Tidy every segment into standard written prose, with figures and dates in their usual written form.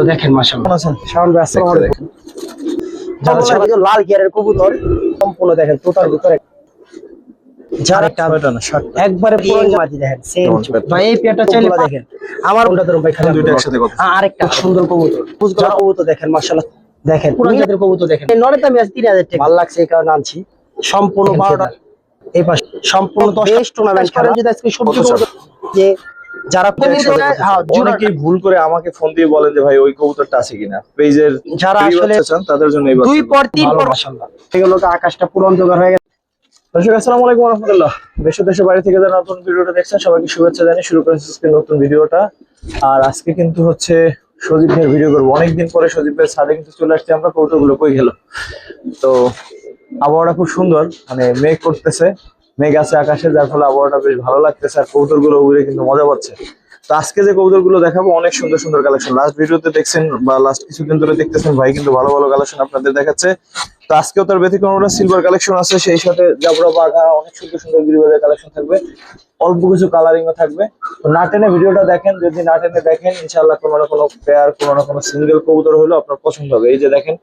তো দেখেন মাশাআল্লাহ শাওন ভাই আসসালামু আলাইকুম। যারা ছাড়া লাল গিয়ারের কবুতর সম্পূর্ণ দেখেন তোতার ভিতরে যারা একবারে পুরো মাটি দেখেন সেম ভাই এই পেয়ারটা চাইলে দেখেন আমার ওটা ধরুন ভাই খালি দুইটা একসাথে কত? আরেকটা সুন্দর কবুতর বুঝগলা কবুতর দেখেন মাশাআল্লাহ দেখেন পুরো জাতের কবুতর দেখেন এই নরে তো আমি আজ 3000 টাকা ভালো লাগছে এই কারণে আনছি সম্পূর্ণ 12টা এই পাশে সম্পূর্ণ 10 টুর্নামেন্ট করেন যদি আজকে সবজি কবুতর যে যারা কবুতর অনেকেই ভুল করে আমাকে ফোন দিয়ে বলেন যে ভাই ওই কবুতরটা আছে কিনা পেজের যারা আসলে চান তাদের জন্য এই দুই পর তিন পর মাশাআল্লাহ এগুলো তো আকাশটা পুরো অন্ধকার হয়ে গেছে। দর্শক আসসালামু আলাইকুম ওয়া রাহমাতুল্লাহ। দেশে বাড়ি থেকে যারা নতুন ভিডিওটা দেখছেন সবাইকে শুভেচ্ছা জানিয়ে শুরু করেছি আজকে নতুন ভিডিওটা। আর আজকে কিন্তু হচ্ছে সজীব ভাইয়ের ভিডিও করবো। অনেকদিন পরে সজীব ভাইয়ের ছাদে কিন্তু চলে আসছে আমরা, কবুতরগুলো কই গেল। তো আবহাওয়াটা খুব সুন্দর, মানে মেঘ করতেছে, মেঘ আছে আকাশে, যার ফলে আবহাওয়াটা বেশ ভালো লাগতেছে আর কবুতরগুলো উড়ে কিন্তু মজা পাচ্ছে। তো আজকে যে কবুতরগুলো দেখাবো অনেক সুন্দর সুন্দর কালেকশন, লাস্ট ভিডিওতে দেখছেন বা লাস্ট কিছুদিন ধরে দেখতেছেন ভাই কিন্তু ভালো ভালো কালেকশন আপনাদের দেখাচ্ছে। তো আজকেও তার ব্যতিক্রম সিলভার কালেকশন আছে, সেই সাথে জাবরা বাঘা অনেক সুন্দর সুন্দর গিরিবাজের কালেকশন থাকবে, অল্প কিছু কালারিংও থাকবে। তো না টেনে ভিডিওটা দেখেন, যদি না টেনে দেখেন ইনশাআল্লাহ কোনো না কোনো পেয়ার কোনো না কোনো সিঙ্গেল কবুতর হলো আপনার পছন্দ হবে। এই যে দেখেন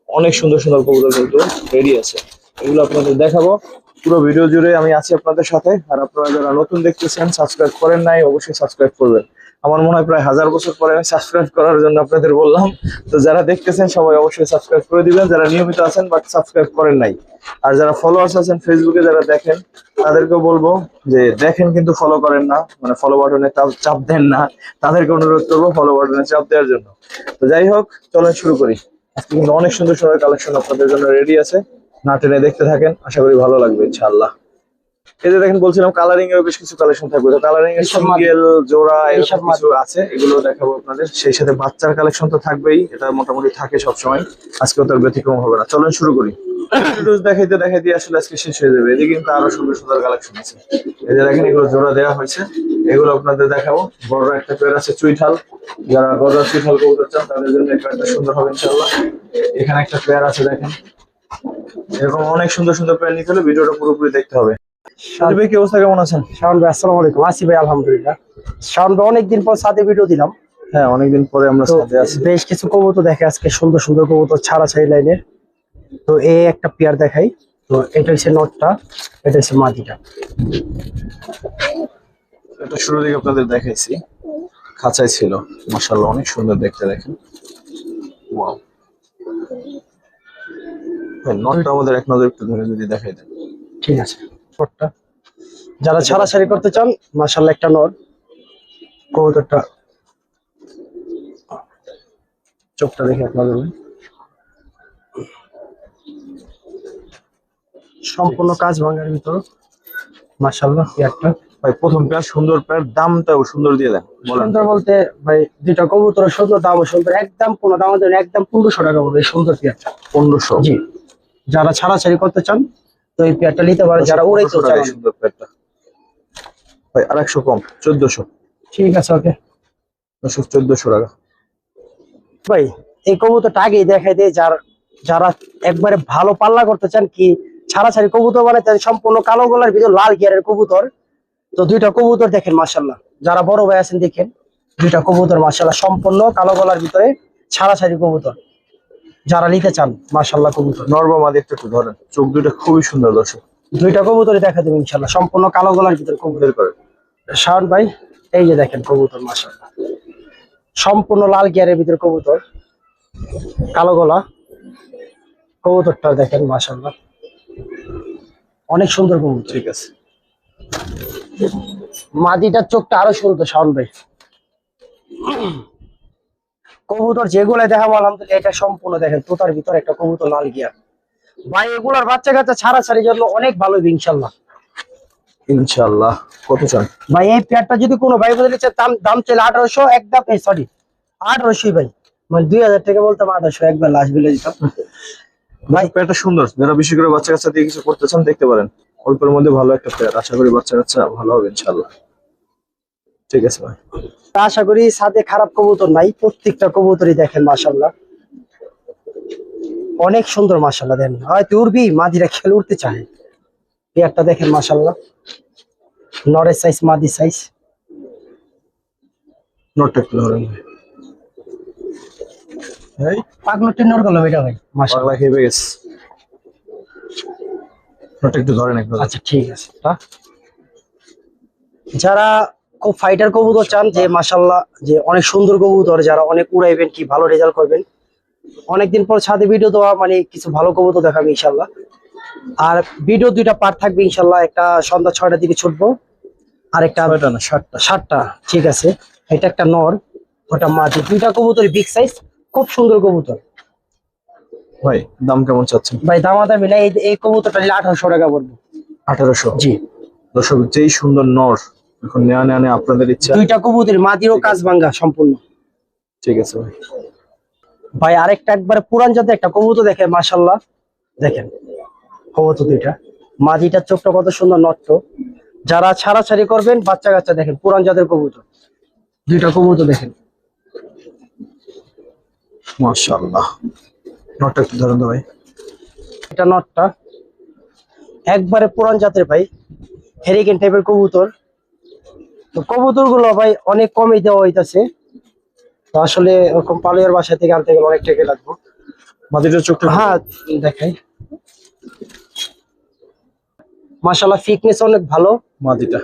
অনেক সুন্দর সুন্দর কবুতর কিন্তু রেডি আছে, এগুলো আপনাদের দেখাবো। পুরো ভিডিও জুড়ে আমি আছি আপনাদের সাথে। আর আপনারা যারা নতুন দেখতেছেন সাবস্ক্রাইব করেন নাই অবশ্যই সাবস্ক্রাইব করবেন। আমার মনে হয় প্রায় 1000 বছর পরে আমি সাবস্ক্রাইব করার জন্য আপনাদের বললাম। তো যারা দেখতেছেন সবাই অবশ্যই সাবস্ক্রাইব করে দিবেন, যারা নিয়মিত আছেন বাট সাবস্ক্রাইব করেন নাই। আর যারা ফলোয়ার্স আছেন ফেসবুকে যারা দেখেন তাদেরকেও বলবো যে দেখেন কিন্তু ফলো করেন না, মানে ফলো বাটনে চাপ দেন না, তাদেরকে অনুরোধ করবো ফলো বাটনে চাপ দেওয়ার জন্য। তো যাই হোক চলেন শুরু করি। আজকে কিন্তু অনেক সুন্দর সুন্দর কালেকশন আপনাদের জন্য রেডি আছে, না টেনে দেখতে থাকেন, আশা করি ভালো লাগবে ইনশাআল্লাহ। এই যে দেখেন বলছিলাম কালারিং এর বেশ কিছু কালেকশন থাকবে, তো কালারিং এর সিঙ্গেল জোড়া এসব কিছু আছে, এগুলো দেখাবো আপনাদের। সেই সাথে বাচ্চার কালেকশন তো থাকবেই, এটা মোটামুটি থাকে সব সময়, আজকেও তার ব্যতিক্রম হবে না। চলেন শুরু করি। দেখাইতে দেখাইতে আসলে আজকে শেষ হয়ে যাবে। এদিকে কিন্তু আরো সুন্দর সুন্দর কালেকশন আছে, এই যে দেখেন এগুলো জোড়া দেওয়া হয়েছে, এগুলো আপনাদের দেখাবো। বড় একটা পেয়ার আছে চুইঠাল, যারা গজার চুইঠাল কবুতর চান তাদের জন্য এই পেয়ারটা সুন্দর হবে ইনশাআল্লাহ। এখানে একটা পেয়ার আছে দেখেন, এরকম অনেক সুন্দর সুন্দর পেয়ার নিতে হলে ভিডিওটা পুরোপুরি দেখতে হবে। শাওন ভাই কি অবস্থা, কেমন আছেন? শাওন ভাই আসসালামু আলাইকুম। আছি ভাই আলহামদুলিল্লাহ। শাওন ভাই অনেকদিন পর সাথে ভিডিও দিলাম। হ্যাঁ অনেকদিন পরে আমরা সাথে আছি। বেশ কিছু কবুতর দেখে আজকে সুন্দর সুন্দর কবুতর ছাড়াছাড়ি লাইনের। তো এই একটা পেয়ার দেখাই। তো এটা হচ্ছে নটটা, এটা হচ্ছে মাদিটা। এটা শুরু থেকে আপনাদের দেখাইছি, খাঁচায় ছিল, মাশাআল্লাহ অনেক সুন্দর দেখতে। দেখেন ওয়াও, নটটা আমাদের এক নজর একটু ধরে যদি দেখাই দেন। ঠিক আছে, নটটা যারা ছাড়াছাড়ি করতে চান মাশাআল্লাহ একটা নট। কবুতরটা চোখটা দেখে এক নজর সম্পূর্ণ কাজ ভাঙার ভিতর মাশাআল্লাহ। একটা ভাই প্রথম পেয়ার সুন্দর পেয়ার, দামটাও সুন্দর দিয়ে দেন। সুন্দর বলতে ভাই দুইটা কবুতর সুন্দর, দামও সুন্দর, একদম কোনো দাম দেন একদম 1500 টাকা পড়বে এই সুন্দর পেয়ারটা। 1500? জি, যারা ছাড়াছাড়ি করতে চান তো এই পেয়ারটা নিতে পারে, যারা উড়াইতে চান সুন্দর পেয়ারটা ভাই আর 100 কম, 1400। ঠিক আছে ওকে 1400 টাকা। ভাই এই কবুতরটা আগেই দেখাই দেয়, যারা একবারে ভালো পাল্লা করতে চান কি ছাড়াছাড়ি কবুতর বানাতে সম্পূর্ণ কালো গলার ভিতর লাল গিয়ারের কবুতর। তো দুইটা কবুতর দেখেন মাশাআল্লাহ, যারা বড় ভাই আছেন দেখেন দুইটা কবুতর মাশাআল্লাহ সম্পূর্ণ কালো গলার ভিতরে ছাড়াছাড়ি কবুতর, যারা নিতে চান মাশাআল্লাহ। কবুতর নরমাদি একটু ধরেন, চোখ দুটো খুবই সুন্দর দর্শক। দুইটা কবুতরই দেখা দেবে ইনশাআল্লাহ, সম্পূর্ণ কালো গলার ভিতরে কবুতর করে। শাওন ভাই এই যে দেখেন কবুতর মাশাআল্লাহ সম্পূর্ণ লাল গিয়ারের ভিতরে কবুতর, কালো গলা কবুতরটা দেখেন মাশাআল্লাহ অনেক সুন্দর কবুতর। ঠিক আছে, মাদিটার চোখটা আরো সুন্দর শাওন ভাই। কবুতর যেগুলো দেখাবো আলহামদুলিল্লাহ এটা সম্পূর্ণ দেখেন তোতার ভিতর একটা কবুতর লাল গিয়ার। ভাই এগুলার বাচ্চা কাচ্চা ছাড়াছাড়ির জন্য অনেক ভালো হবে ইনশাআল্লাহ। ইনশাআল্লাহ। কত চান ভাই এই পেয়ারটা যদি কোনো ভাই বলে নিচ্ছে দাম চাইলে 1800, একদম সরি 1800 ভাই, মানে 2000 টাকা বলতাম 1800 একবার লাস্ট বিলে দিতাম। ভাই পেয়ারটা সুন্দর, যারা বেশি করে বাচ্চা কাচ্চা দিয়ে কিছু করতে চান দেখতে পারেন, অল্পের মধ্যে ভালো একটা পেয়ার, আশা করি বাচ্চা কাচ্চা ভালো হবে ইনশাআল্লাহ। ঠিক আছে ভাই, আশা করি সাথে খারাপ কবুতর নাই, প্রত্যেকটা কবুতরই দেখেন মাশাআল্লাহ অনেক সুন্দর মাশাআল্লাহ। দেখেন হয়তো উড়বি, মাদিরা খেলে উঠতে চায়। পেয়ারটা দেখেন মাশাআল্লাহ, নরের সাইজ মাদি সাইজ। নটটা একটু ধরেন। এই পাগলো টেন্ডর গেল এটা ভাই মাশাআল্লাহ। পাগলা খেয়ে গেছে। ওটা একটু ধরেন একটু। আচ্ছা ঠিক আছে। যারা খুব ফাইটার কবুতর চান যে মাশাআল্লাহ যে অনেক সুন্দর কবুতর, যারা অনেক উড়াইবেন কি ভালো রেজাল্ট করবেন, অনেকদিন পর ছাদে ভিডিও দেওয়া মানে কিছু ভালো কবুতর দেখাবে ইনশাল্লাহ। আর ভিডিও দুইটা পার্ট থাকবে ইনশাল্লাহ, একটা সন্ধ্যা 6টার দিকে ছুটবো, আর একটা 6টা না 7টা। 7টা ঠিক আছে। এটা একটা নর, ওটা মাঝি, দুইটা কবুতর বিগ সাইজ, খুব সুন্দর কবুতর। ভাই দাম কেমন চাচ্ছেন? ভাই দামাদামি না, এই কবুতরটা নিলে 1800 টাকা পড়বে। 1800? জি। দর্শক যেই সুন্দর নর, এখন নেওয়া আপনাদের ইচ্ছা। দুইটা কবুতর মাদিরও কাজ ভাঙ্গা সম্পূর্ণ। ঠিক আছে ভাই। ভাই আরেকটা একবারে পুরান জাতের একটা কবুতর দেখে মাশাআল্লাহ, দেখেন কবুতর দুইটা, মাঝিটার চোখটা কত সুন্দর নট্ট। যারা ছাড়াছাড়ি করবেন বাচ্চা কাচ্চা, দেখেন পুরান জাতের কবুতর, দুইটা কবুতর দেখেন মাশাআল্লাহ। নটটা একটু ধরেন তো ভাই। এটা নটটা একবারে পুরান জাতের ভাই, হেরিকেন টাইপের কবুতর। তো কবুতর গুলো ভাই অনেক কমই দেওয়া হইতাছে, তো আসলে ওরকম পালুয়ের বাসা থেকে আনতে গেলে অনেক টাকা লাগবে। মাদিটার চোখটা হ্যাঁ দেখাই, মাশাআল্লাহ ফিটনেস অনেক ভালো। মাদিটা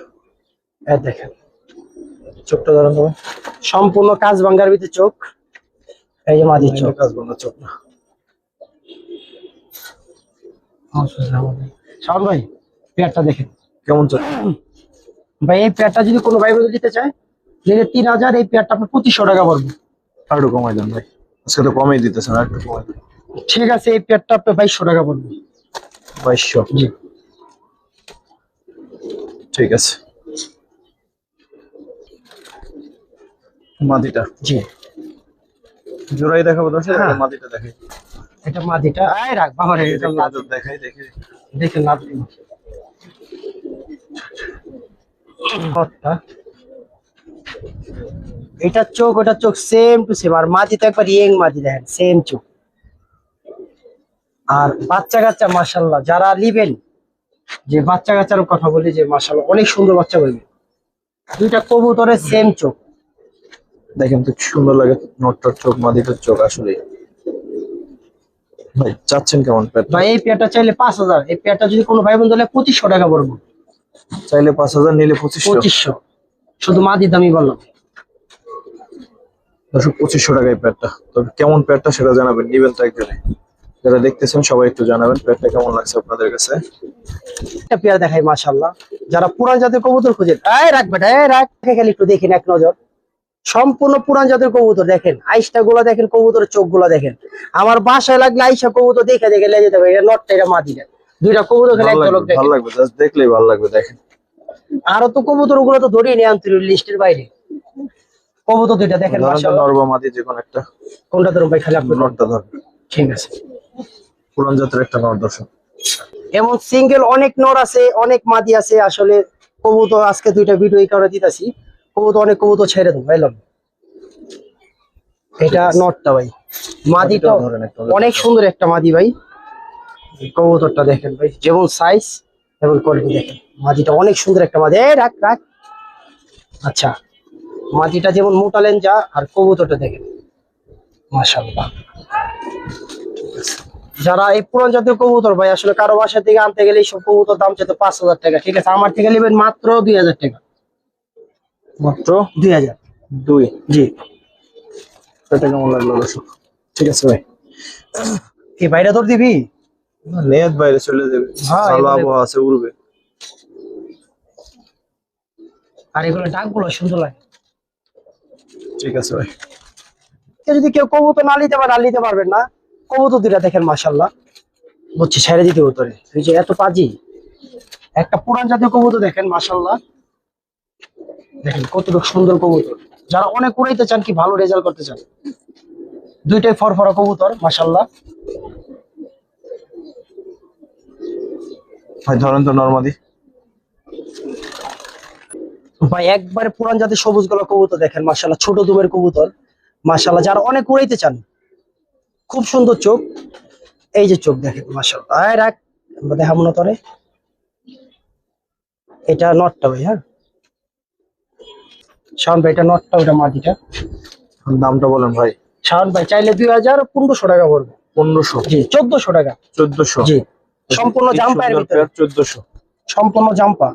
এই দেখেন চোখটা ধরেন তো ভাই। সম্পূর্ণ কাজ ভাঙ্গার ভিতরে চোখ, এই যে মাদির চোখ। কাজ বন্ধ চোখ না। শাওন ভাই পেয়ারটা দেখেন কেমন চাচ্ছেন ভাই, এই পেয়ারটা যদি কোনো ভাই বন্ধু দিতে চায় নিলে 3000, এই পেয়ারটা আপনার 2500 টাকা পড়বে। আর একটু কমাই দেন ভাই, আজকে তো কমাই দিতেছেন, আর একটু কমাই দেন। ঠিক আছে, এই পেয়ারটা আপনার 2200 টাকা পড়বে। 2200? জি ঠিক আছে। মাদিটা জি, জোড়াই দেখাবো দর্শক? হ্যাঁ। মাদিটা দেখাই। এটা মাদিটা, এই রাখ বাবা রে, এটা লাল। দেখাই দেখি। দেখেন লাল কতটা, এটা চোখ ওটা চোখ সেম টু সেম, আর মাদি তো একবার ইয়েং মাদি, দেখেন সেম চোখ। আর বাচ্চা কাচ্চা মাশাআল্লাহ, যারা নিবেন, যে বাচ্চা কাচ্চার কথা বলি যে মাশাআল্লাহ অনেক সুন্দর বাচ্চা বলবে, দুইটা কবুতরের সেম চোখ। দেখেন তো কি সুন্দর লাগে নটটার চোখ, মাদিটার চোখ। আসলে ভাই চাচ্ছেন কেমন পেট? ভাই এই পেয়ারটা চাইলে 5000, এই পেয়ারটা যদি কোনো ভাই বোন দিলে 2500 টাকা পড়বে। চাইলে 5000, নিলে 2500। 2500 শুধু মাদি দামি বললাম। দর্শক 2500 টাকায় পেটটা। তবে কেমন পেটটা সেটা জানাবেন, নিবেন তো একজনে। যারা দেখতেছেন সবাই একটু জানাবেন পেটটা কেমন লাগছে আপনাদের কাছে। একটা পেয়ার দেখাই মাশাআল্লাহ, যারা পুরান জাতের কবুতর খুঁজেন, এই রাখ বেটা, এই রাখ, খালি একটু দেখেন এক নজর, সম্পূর্ণ পুরান জাতের কবুতর। দেখেন আইসটা গুলা দেখেন, কবুতরের চোখ গুলা দেখেন। আমার বাসায় লাগলে আইসা কবুতর দেখে দেখে লেগে যেতে হবে। এটা নটটা, এটা মাদিটা, দুইটা কবুতর খেলে এক ঝলক ভালো দেখেন। লাগবে, জাস্ট দেখলেই ভালো লাগবে। দেখেন আরো তো কবুতর গুলো তো ধরিয়ে নিয়ে আনতে লিস্টের বাইরে, কবুতর দুইটা দেখেন ধরেন তো মাশাআল্লাহ। নর বা মাদি যে কোনো একটা। কোনটা ধরুন ভাই, খালি আপনি নরটা ধরেন। ঠিক আছে। পুরান জাতের একটা নর দর্শক। এমন সিঙ্গেল অনেক নর আছে, অনেক মাদি আছে। আসলে কবুতর আজকে দুইটা ভিডিও এই কারণে দিতেছি, কবুতর অনেক কবুতর ছেড়ে দেবো ভাইলাম। এটা নটটা ভাই, মাদিটা ধরেন একটা। অনেক সুন্দর একটা মাদি ভাই। কবুতরটা দেখেন ভাই, যেমন সাইজ এবং কোয়ালিটি দেখেন, মাদিটা অনেক সুন্দর একটা মাদি। এই রাখ রাখ। আচ্ছা, মাদিটা যেমন মোটা লেঞ্জা, আর কবুতরটা দেখেন মাশাআল্লাহ। যারা এই পুরান জাতীয় কবুতর ভাই, আসলে কারো বাসা থেকে আনতে গেলে এইসব কবুতর দাম চাইতো 5000 টাকা, ঠিক আছে, আমার থেকে নেবেন মাত্র 2000 টাকা। মাত্র 2000। 2? জি। এটা কেমন লাগলো দর্শক? ঠিক আছে ভাই, কি বাইরে তোর দিবি? নেট বাইরে চলে যাবে, হ্যাঁ, ভালো এবারে- আবহাওয়া আছে, উড়বে। আর এগুলো ডাকগুলো সুন্দর লাগে। ঠিক আছে ভাই। যদি কেউ কবুতর না নিতে পারে, না নিতে পারবেন না, কবুতর দুইটা দেখেন মাশাআল্লাহ, বুঝছি ছেড়ে দিতে উত্তরে, এই যে এত পাজি একটা পুরান জাতীয় কবুতর দেখেন মাশাআল্লাহ, দেখেন কতটুকু সুন্দর কবুতর। যারা অনেক উড়াইতে চান, কি ভালো রেজাল্ট করতে চান, দুইটাই ফরফরা কবুতর মাশাআল্লাহ। ভাই ধরেন তো নরমাদি। ভাই একবারে পুরান জাতের সবুজ গলা কবুতর দেখেন মাশাআল্লাহ, ছোট দুমের কবুতর মাশাআল্লাহ। যারা অনেক উড়াইতে চান, খুব সুন্দর চোখ, এই যে চোখ দেখেন মাশাআল্লাহ। আয় রাখ, আমরা দেখাবো না তোরে। এটা নটটা ভাই, হ্যাঁ শাওন ভাই, এটা নটটা, ওটা মাটিটা। দামটা বলেন ভাই। শাওন ভাই চাইলে 2500 টাকা পড়বে। 1500, জি 1400 টাকা। 1400, জি সম্পূর্ণ জাম্পার ভিতরে, 1400। সম্পূর্ণ জাম্পা।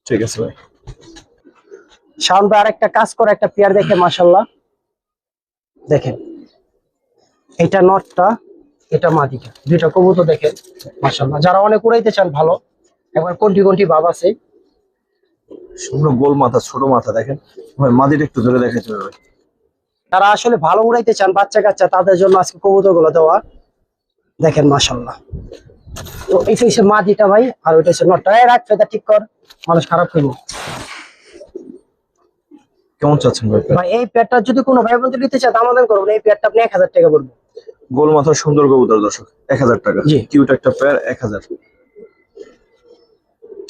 ঠিক আছে ভাই। শাওন ভাই আরেকটা কাজ করে একটা পেয়ার দেখে মাশাআল্লাহ, দেখেন এটা নটটা, এটা মাদিটা, দুইটা কবুতর দেখেন মাশাআল্লাহ। যারা অনেক উড়াইতে চান ভালো, একবার কোনটি কোনটি ভাব আছে। সম্পূর্ণ গোল মাথা, ছোট মাথা দেখেন ভাই, মাদিটা একটু ধরে দেখাইতে হবে ভাই। তারা আসলে ভালো উড়াইতে চান বাচ্চা কাচ্চা, তাদের জন্য আজকে কবুতর গুলো দেওয়া। দেখেন মাশাআল্লাহ। তো এটা হচ্ছে মাদিটা ভাই, আর ওইটা হচ্ছে নটটা। রাখ ফেদা ঠিক কর, মানুষ খারাপ করবো। কেমন চাচ্ছেন ভাই? ভাই এই পেয়ারটা যদি কোনো ভাই বন্ধু নিতে চায় দামাদাম করবেন, এই পেয়ারটা আপনি 1000 টাকা পড়বে। গোল মাথার সুন্দর কবুতর দর্শক, 1000 টাকা। জি। কিউট একটা পেয়ার, 1000।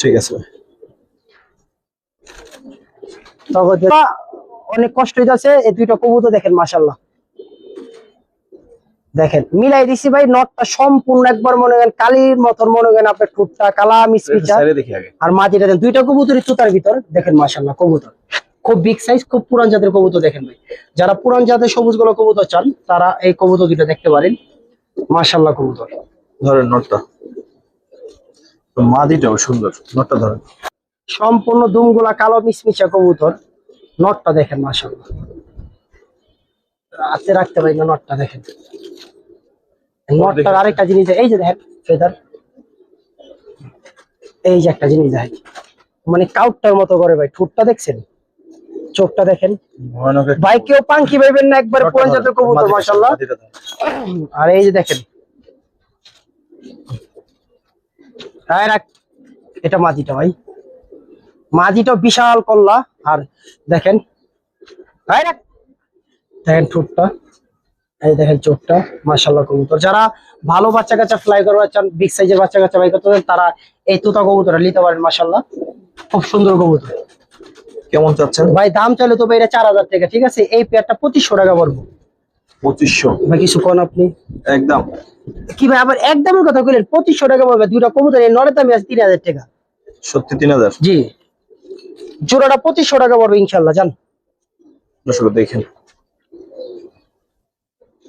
ঠিক আছে ভাই। অনেক কষ্ট হইতেছে, এই দুইটা কবুতর দেখেন মাশাআল্লাহ, দেখেন মিলাই দিছি ভাই। নটটা সম্পূর্ণ একবার মনে করেন কালির মতন, মনে করেন আপনার ঠোঁটটা কালা মিসমিচা, সাইডে দেখি আগে। আর মাটিটা দেন দুইটা কবুতরই তুতার ভিতর। দেখেন মাশাআল্লাহ কবুতর খুব বিগ সাইজ, খুব পুরান জাতের কবুতর। দেখেন ভাই যারা পুরান জাতের সবুজ গুলো কবুতর চান তারা এই কবুতর দুইটা দেখতে পারেন মাশাআল্লাহ। কবুতর ধরেন নটটা, তো মাদিটাও সুন্দর, নটটা ধরেন। সম্পূর্ণ দুমগুলা কালো মিসমিচা কবুতর। নটটা দেখেন মাশাআল্লাহ, হাতে রাখতে পারি না। নটটা দেখেন, নটটার আরেকটা জিনিস এই যে দেখেন ফেদার, এই যে একটা জিনিস দেখেন মানে কাউটটার মতো করে ভাই। ঠোঁটটা দেখছেন, চোখটা দেখেন ভয়ানক একটা ভাই, কেউ পাঙ্কি পাইবেন না, একবার নটটা পুরান ধরেন, জাতের কবুতর মাদিটা, মাশাআল্লাহ। মাদিটা ধরেন। আর এই যে দেখেন এটা মাদিটা ভাই, মাদিটা বিশাল কল্লা। আর দেখেন দেখেন ঠোঁটটা, এই দেখেন চোখটা মাশাআল্লাহ। কবুতর যারা ভালো বাচ্চা কাচ্চা ফ্লাই করতে চান, বিগ সাইজের বাচ্চা কাচ্চা ফ্লাই করতে চান, তারা এই তুতা কবুতরটা নিতে পারেন মাশাআল্লাহ, খুব সুন্দর কবুতর। কেমন চাচ্ছেন ভাই দাম চাইলে তো ভাই এটা 4000 টাকা, ঠিক আছে। এই পেয়ারটা 2500 টাকা পড়বো। 2500 ভাই কিছু কোন আপনি একদম? কি ভাই আবার একদমের কথা কইলেন? 2500 টাকা পড়বে দুইটা কবুতর, এই নরের দামই আছে 3000 টাকা। সত্যি 3000? জি জোড়াটা 2500 টাকা পড়বে ইনশাআল্লাহ। জান দর্শক দেখেন,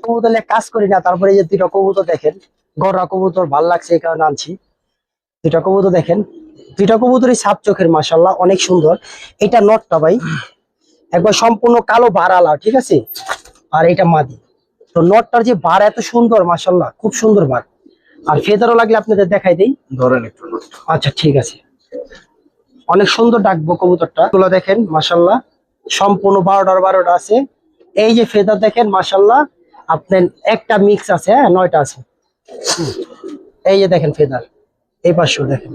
কবুতর কাজ করি না, তারপরে এই যে দুইটা কবুতর দেখেন, গড়া কবুতর ভাল লাগছে এই কারণে আনছি। দুইটা কবুতর দেখেন, দুইটা কবুতরই সাপ চোখের মাশাআল্লাহ, অনেক সুন্দর। এটা নটটা ভাই একবার সম্পূর্ণ কালো বাড়ালা, ঠিক আছে। আর এটা মাদি। তো নটটার যে বার এত সুন্দর মাশাআল্লাহ, খুব সুন্দর বার। আর ফেদারও লাগলে আপনাদের দেখাই দেই। ধরেন একটু নটটা। আচ্ছা ঠিক আছে, অনেক সুন্দর ডাকবো কবুতরটা। গুলো দেখেন মাশাআল্লাহ, সম্পূর্ণ 12টার 12টা আছে। এই যে ফেদার দেখেন মাশাআল্লাহ, আপনার একটা মিক্স আছে, হ্যাঁ 9টা আছে। এই যে দেখেন ফেদার, এই পাশেও দেখেন।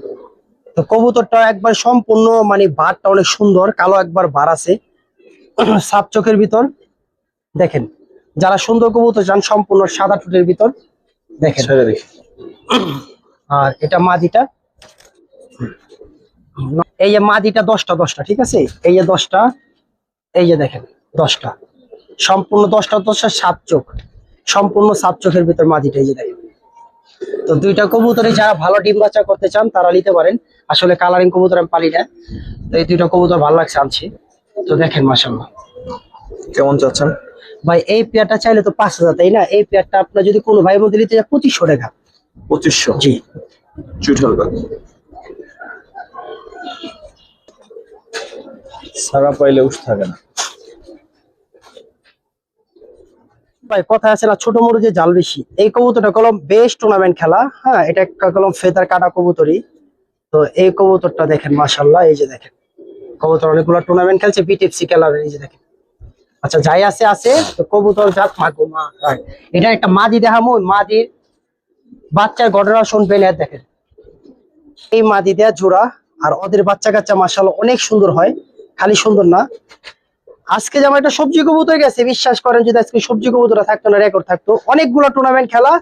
তো কবুতরটা একবার সম্পূর্ণ মানে বারটা অনেক সুন্দর, কালো একবার বার আছে সাপ চোখের ভিতর। দেখেন যারা সুন্দর কবুতর চান সম্পূর্ণ সাদা ঠোঁটের ভিতর দেখেন। ছেড়ে দেখি। আর এটা মাদিটা, এই যে মাদিটা 10টা 10টা, ঠিক আছে। এই যে 10টা, এই যে দেখেন 10টা, সম্পূর্ণ 10টা 10টা সাপ চোখ, সম্পূর্ণ সাপ চোখের ভিতর মাদিটা, এই যে দেখেন। তো দুইটা কবুতরে যারা ভালো ডিম বাচ্চা করতে চান তারা নিতে পারেন। আসলে কালারিং কবুতর আমি পালি না, তো এই দুইটা কবুতর ভালো লাগছে আনছি। তো দেখেন মাশাআল্লাহ। কেমন চাচ্ছেন ভাই এই পেয়ারটা চাইলে তো 5000, তাই না? এই পেয়ারটা আপনার যদি কোনো ভাই বোন নিতে চায় 2500 টাকা। 2500? জি চুইঠাল কাক সারা পাইলে উঠ থাকে না ভাই, কথা আছে না ছোট মুরুজে জাল বেশি। এই কবুতরটা কলম বেশ টুর্নামেন্ট খেলা, হ্যাঁ এটা একটা কলম ফেদার কাটা কবুতরই। তো এই কবুতরটা দেখেন মাশাআল্লাহ, এই যে দেখেন কবুতর অনেকগুলো টুর্নামেন্ট খেলছে, বিটিএফসি খেলার, এই যে দেখেন। আচ্ছা যাই আছে আছে, তো কবুতর যাক মাগো মা। এটা একটা মাদি দেখামু, মাদির বাচ্চার ঘটনা শুনবেন। এর দেখেন এই মাদি দেয়া জোড়া, আর ওদের বাচ্চা কাচ্চা মাশাআল্লাহ অনেক সুন্দর হয়। খালি সুন্দর না, আজকে যেমন একটা সবজি কবুতর গেছে, বিশ্বাস করেন যদি আজকে সবজি কবুতর থাকতো না, রেকর্ড থাকতো। অনেকগুলো টুর্নামেন্ট খেলা,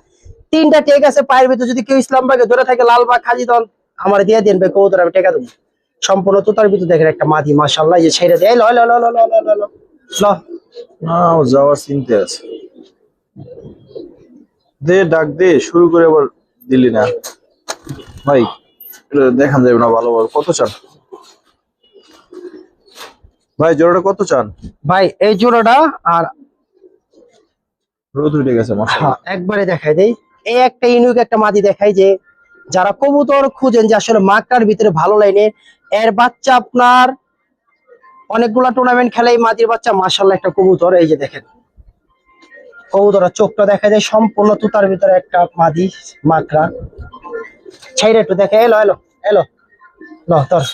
3টা টেক আছে পায়ের ভিতর। যদি কেউ ইসলামবাগে ধরে থাকে, লালবাগ খাজিদন, আমার দিয়ে দেন ভাই কবুতর, আমি টেকা দেবো। সম্পূর্ণ তোতার ভিতর দেখেন একটা মাদি মাশাআল্লাহ, এই যে ছেড়ে দেয়। ল ল ল ল ল ল ল ল। না, ও যাওয়ার চিন্তা আছে। দে ডাক দে, শুরু করে আবার দিলি না ভাই। এটা দেখান যাবে না ভালোভাবে। কত চান? ভাই জোড়াটা কত চান? ভাই এই জোড়াটা আর রোদ উঠে গেছে মাশাআল্লাহ। একবারে দেখাই দেই, এই একটা ইউনিক একটা মাদি দেখাই যে যারা কবুতর খুঁজেন যে আসলে মাকড়ার ভিতরে ভালো লাইনে এর বাচ্চা, আপনার অনেকগুলা টুর্নামেন্ট খেলে এই মাদির বাচ্চা মাশাআল্লাহ একটা কবুতর। এই যে দেখেন কবুতরের চোখটা দেখা যায় সম্পূর্ণ তুতার ভিতরে একটা মাদি মাকড়া। ছাইরে একটু দেখে, এলো এলো এলো তোর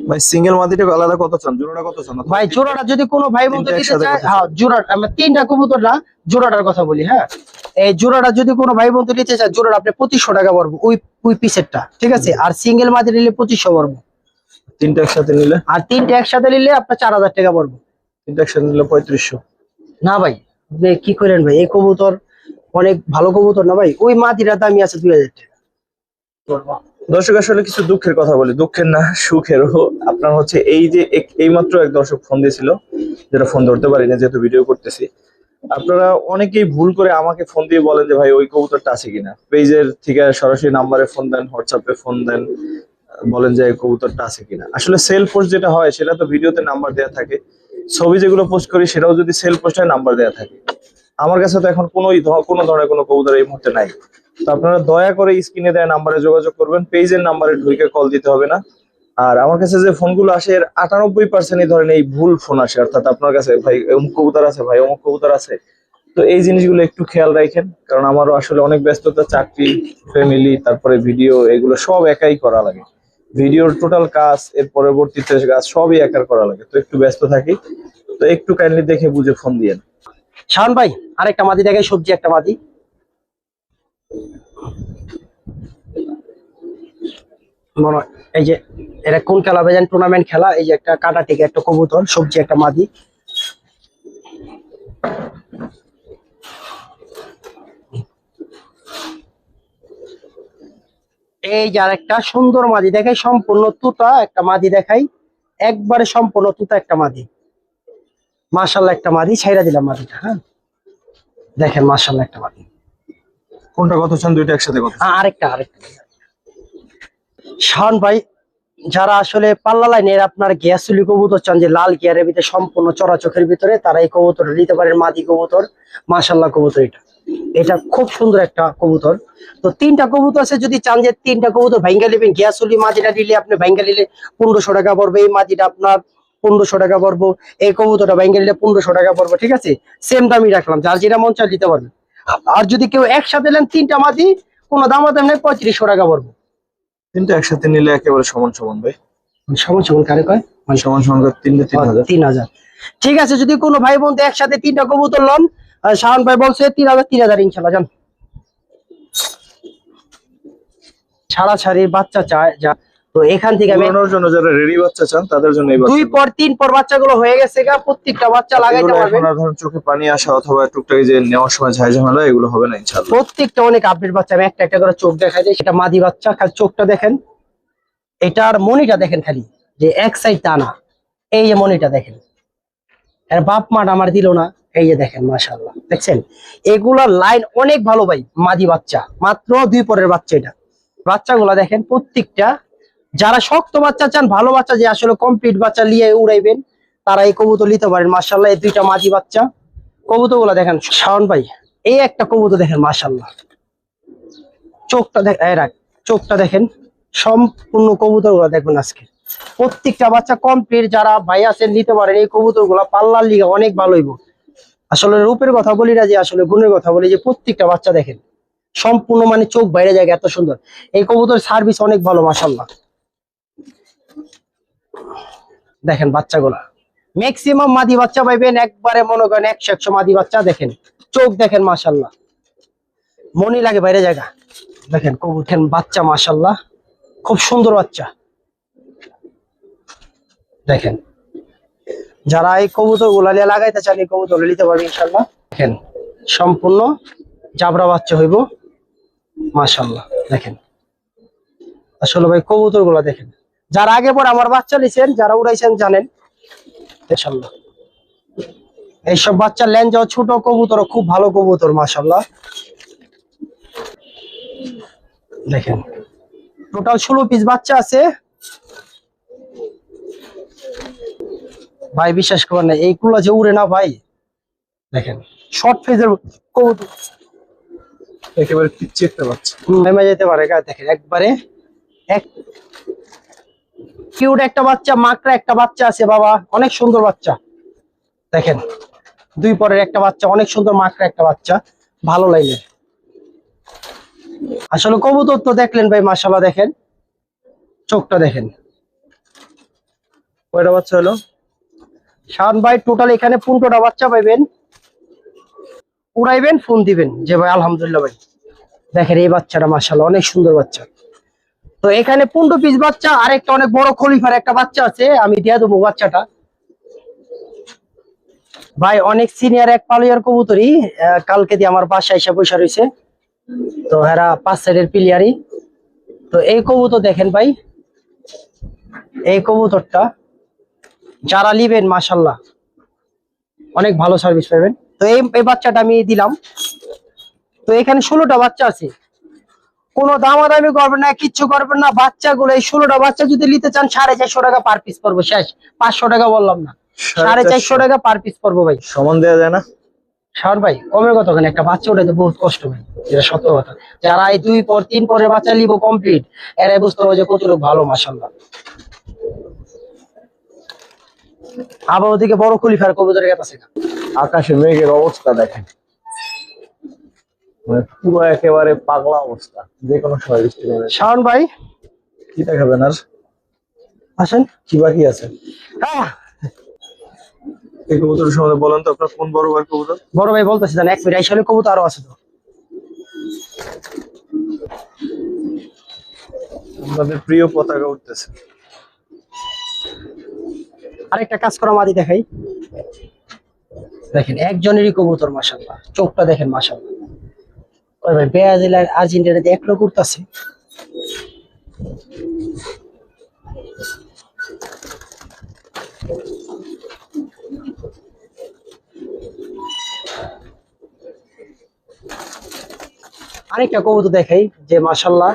ভাই সিঙ্গেল মাদিটা আলাদা কত চান? জোড়াটা কত চান? ভাই জোড়াটা যদি কোনো ভাই বন্ধু তিনটা নিতে একসাথে চায়, কত? হ্যাঁ জোড়াটা আমরা তিনটা কবুতর না, জোড়াটার কথা বলি। হ্যাঁ এই জোড়াটা যদি কোনো ভাই বন্ধু নিতে চায়, জোড়াটা আপনি 2500 টাকা পড়বো ওই ওই পিসেরটা, ঠিক আছে। আর সিঙ্গেল মাদি নিলে 2500 পড়বো, তিনটা একসাথে নিলে? আর তিনটা একসাথে নিলে আপনার 4000 টাকা পড়বো। তিনটা একসাথে নিলে 3500। না ভাই আপনি কি করেন ভাই, এই কবুতর অনেক ভালো কবুতর না ভাই, ওই মাদিটার দামই আছে 2000 টাকা। দর্শক আসলে কিছু দুঃখের কথা বলি, দুঃখের না সুখেরও। আপনার হচ্ছে এই যে এইমাত্র এক দর্শক ফোন দিয়েছিল, যেটা ফোন ধরতে পারি না যেহেতু ভিডিও করতেছি। আপনারা অনেকেই ভুল করে আমাকে ফোন দিয়ে বলেন যে ভাই ওই কবুতরটা আছে কিনা, পেজের থেকে সরাসরি নাম্বারে ফোন দেন, হোয়াটসঅ্যাপে ফোন দেন, বলেন যে এই কবুতরটা আছে কিনা। আসলে সেল পোস্ট যেটা হয় সেটা তো ভিডিওতে নাম্বার দেওয়া থাকে, ছবি যেগুলো পোস্ট করি সেটাও যদি সেল পোস্ট হয় নাম্বার দেওয়া থাকে। আমার কাছে তো এখন কোনো ধরনের কোনো কবুতর এই মুহূর্তে নাই। তো আপনারা দয়া করে স্ক্রিনে দেওয়া নাম্বারে যোগাযোগ করবেন, পেজের নাম্বারে ঢুকে কল দিতে হবে না। আর আমার কাছে যে ফোনগুলো আসে এর 98% ধরেন এই ভুল ফোন আসে, অর্থাৎ আপনার কাছে ভাই অমুক কবুতর আছে, ভাই অমুক কবুতর আছে। তো এই জিনিসগুলো একটু খেয়াল রাখেন, কারণ আমারও আসলে অনেক ব্যস্ততা, চাকরি, ফ্যামিলি, তারপরে ভিডিও, এগুলো সব একাই করা লাগে। ভিডিওর টোটাল কাজ, এর পরবর্তীতে কাজ সবই একার করা লাগে, তো একটু ব্যস্ত থাকি। তো একটু কাইন্ডলি দেখে বুঝে ফোন দিয়েন। শাওন ভাই আরেকটা মাদি দেখাই, সবজি একটা মাদি। মনে হয় এই যে এটা কোন খেলা বেজান টুর্নামেন্ট খেলা, এই যে একটা কাটা থেকে একটা কবুতর, সবজি একটা মাদি। এই যে আরেকটা সুন্দর মাদি দেখাই, সম্পূর্ণ তুতা একটা মাদি দেখাই, একবারে সম্পূর্ণ তুতা একটা মাদি। মাশাআল্লাহ একটা মাদি, ছাইরা দিলাম মাদিটা। হ্যাঁ দেখেন মাশাআল্লাহ একটা মাদি। কোনটা কত চান? দুইটা একসাথে কত? আরেকটা আরেকটা শাওন ভাই, যারা আসলে পাল্লা লাইনের আপনার গ্যাসুলি কবুতর চান, যে লাল গিয়ারের ভিতরে সম্পূর্ণ চড়া চোখের ভিতরে, তারা এই কবুতর নিতে পারেন, মাদি কবুতর। মাশাআল্লাহ কবুতর এটা, এটা খুব সুন্দর একটা কবুতর। তো তিনটা কবুতর আছে, যদি চান যে তিনটা কবুতর ভাঙ্গা নেবেন, গ্যাসুলি মাদিটা নিলে আপনি ভাঙ্গা নিলে 1500 টাকা পড়বে, এই মাদিটা আপনার 1500 টাকা পড়বো, এই কবুতরটা ভাঙ্গা নিলে 1500 টাকা পড়বো, ঠিক আছে। সেম দামই রাখলাম, যার যেটা মন চায় দিতে পারবে। আর যদি কেউ একসাথে নেন তিনটা মাদি, কোনো দাম নেই, 3500 টাকা পড়বো। তিনটা একসাথে নিলে একেবারে সমান সমান ভাই। সমান সমান কারে কয়? সমান সমান করে তিনটে 3000। 3000 ঠিক আছে। যদি কোনো ভাই বন্ধু একসাথে তিনটা কবুতর লন, শাওন ভাই বলছে 3000 ইনশাল্লাহ যান। ছাড়াছাড়ির বাচ্চা চায় যা, তো এখান থেকে আমি উড়ানোর জন্য যারা রেডি বাচ্চা চান তাদের জন্য এই 2 পর 3 পর বাচ্চাগুলো হয়ে গেছে গা, প্রত্যেকটা বাচ্চা লাগাইতে এগুলো পারবেন। এখন আর ধরুন চোখে পানি আসা অথবা টুকটাক যে নেওয়ার সময় ঝামেলা এগুলো হবে না ইনশাআল্লাহ। প্রত্যেকটা অনেক আপডেট বাচ্চা, আমি একটা একটা করে চোখ দেখাই দিই। সেটা মাদি বাচ্চা, খালি চোখটা দেখেন, এটার মনিটা দেখেন, খালি যে এক সাইড টানা, এই যে মনিটা দেখেন, এর বাপ মাটা আমার দিল না। এই যে দেখেন মাশাআল্লাহ, দেখছেন এগুলার লাইন অনেক ভালো ভাই। মাদি বাচ্চা মাত্র 2 পরের বাচ্চা, এটা বাচ্চাগুলা দেখেন প্রত্যেকটা। যারা শক্ত বাচ্চা চান, ভালো বাচ্চা যে আসলে কমপ্লিট বাচ্চা নিয়ে উড়াইবেন, তারা এই কবুতর নিতে পারেন। মাশাআল্লাহ এই দুইটা মাদি বাচ্চা, কবুতরগুলা দেখেন। শাওন ভাই এই একটা কবুতর দেখেন মাশাআল্লাহ, চোখটা দেখ, চোখটা দেখেন, সম্পূর্ণ কবুতরগুলা দেখবেন আজকে প্রত্যেকটা বাচ্চা কমপ্লিট। যারা ভাই আছেন নিতে পারেন এই কবুতরগুলা, পাল্লার লিগে অনেক ভালো হইব। আসলে রূপের কথা বলি না, যে আসলে গুণের কথা বলি, যে প্রত্যেকটা বাচ্চা দেখেন সম্পূর্ণ মানে চোখ বাইরে যায় এত সুন্দর। এই কবুতর সার্ভিস অনেক ভালো মাশাআল্লাহ। দেখেন বাচ্চাগুলা ম্যাক্সিমাম মাদি বাচ্চা পাইবেন, একবারে মনে করেন 100 মাদি বাচ্চা। দেখেন চোখ দেখেন মাশাআল্লাহ, মনি লাগে বাইরে জায়গা। দেখেন কবুতর বাচ্চা মাশাআল্লাহ, খুব সুন্দর বাচ্চা। দেখেন যারা এই কবুতর গুলা লাগাইতে চান, এই কবুতর নিতে পারবে ইনশাআল্লাহ। দেখেন সম্পূর্ণ জাবরা বাচ্চা হইব মাশাআল্লাহ। দেখেন আসলে ভাই কবুতর গুলা দেখেন, যারা আগে পর আমার বাচ্চা নিছেন, যারা উড়াইছেন জানেন ইনশাআল্লাহ। এইসব বাচ্চা লেঞ্জা ছোট কবুতর, খুব ভালো কবুতর মাশাআল্লাহ। দেখেন টোটাল 16 পিস বাচ্চা আছে, ভাই বিশ্বাস করেন না, এইগুলো যে উড়ে না ভাই, দেখেন শর্ট ফেজের কবুতর একেবারে পিচ্ছি একটা বাচ্চা। নেমে যেতে পারে গা, দেখেন একবারে এক কিউট একটা বাচ্চা, মাকড়া একটা বাচ্চা আছে বাবা, অনেক সুন্দর বাচ্চা। দেখেন দুই পরের একটা বাচ্চা, অনেক সুন্দর মাকড়া একটা বাচ্চা, ভালো লাগলে। আসলে কবুতর তো দেখলেন ভাই, মাশাআল্লাহ দেখেন চোখটা দেখেন। কয়টা বাচ্চা হলো? শাওন ভাই টোটাল এখানে 15টা বাচ্চা পাইবেন, উড়াইবেন ফোন দিবেন যে ভাই আলহামদুলিল্লাহ ভাই। দেখেন এই বাচ্চাটা মাশাআল্লাহ অনেক সুন্দর বাচ্চা। তো এখানে 15 পিস বাচ্চা, আর একটা অনেক বড় খলিফার একটা বাচ্চা আছে, আমি দিয়ে দেবো বাচ্চাটা। ভাই অনেক সিনিয়র এক পালিয়ার কবুতরই কালকে দিয়ে আমার বাসায় এসে বসে রয়েছে। তো এরা 5 সাইডের প্লেয়ারই। তো এই কবুতর দেখেন ভাই, এই কবুতরটা যারা নিবেন মাশাআল্লাহ অনেক ভালো সার্ভিস পাবেন। তো এই বাচ্চাটা আমি দিলাম। তো এখানে 16টা বাচ্চা আছে, কোনো দামাদামি করবেন না, কিচ্ছু করবেন না। বাচ্চাগুলো এই 16টা বাচ্চা যদি নিতে চান 450 টাকা পার পিস পড়বো, শেষ। 500 টাকা বললাম না, 450 টাকা পার পিস পড়বো ভাই। সমান দেওয়া যায় না? শাওন ভাই কমের কথা কেন, একটা বাচ্চা ওঠাইতে বহুত কষ্ট ভাই, এটা সত্য কথা। যারা এই 2 পর 3 পরের বাচ্চা নিব কমপ্লিট, এরাই বুঝতে হবে যে কতটুকু ভালো মাশাআল্লাহ। আবার ওদিকে বড় খলিফার কবুতরের কাছে আকাশে মেঘের অবস্থা দেখেন, মানে পুরো একেবারে পাগলা অবস্থা, যে কোনো সময় বৃষ্টি নেমে। শাওন ভাই কি দেখাবেন আর? আসেন। কি বাকি আছে? হ্যাঁ এই কবুতরের সম্বন্ধে বলেন তো, আপনার কোন বড় ভাই কবুতর? বড় ভাই বলতেছি জান, 1 মিনিট আসলে কবুতর আরো আছে তো। আপনাদের প্রিয় পতাকা উঠতেছে। আরেকটা কাজ করা মাদি দেখাই, দেখেন একজনেরই কবুতর মাশাআল্লাহ, চোখটা দেখেন মাশাআল্লাহ। ওই ভাই ব্রাজিলের আর্জেন্টিনাতে এক লোক উঠতেছে। আরেকটা কবুতর দেখাই যে মাশাআল্লাহ,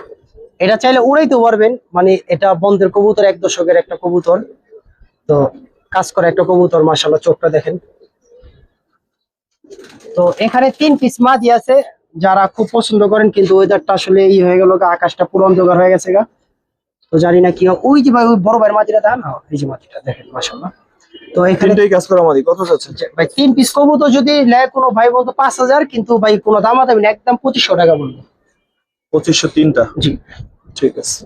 এটা চাইলে উড়াইতে পারবেন, মানে এটা বন্ধের কবুতর, 1 দশকের একটা কবুতর। তো কাজ করা একটা কবুতর মাশাআল্লাহ, চোখটা দেখেন। তো এখানে 3 পিস মাদি আছে, যারা খুব পছন্দ করেন, কিন্তু ওয়েদারটা আসলে ই হয়ে গেল, আকাশটা পুরো অন্ধকার হয়ে গেছে গা। তো জানি না কি ওই যে ভাই ওই বড় ভাইয়ের মাদিটা দেন, এই যে মাদিটা দেখেন মাশাআল্লাহ। তো এখানে তিনটেই কাজ করা মাদি, কত যাচ্ছে ভাই 3 পিস কবুতর যদি নেয় কোনো ভাই বলতো 5000, কিন্তু ভাই কোনো দামাদামি না, একদম 2500 টাকা বলবো। 2500 তিনটা? জি ঠিক আছে।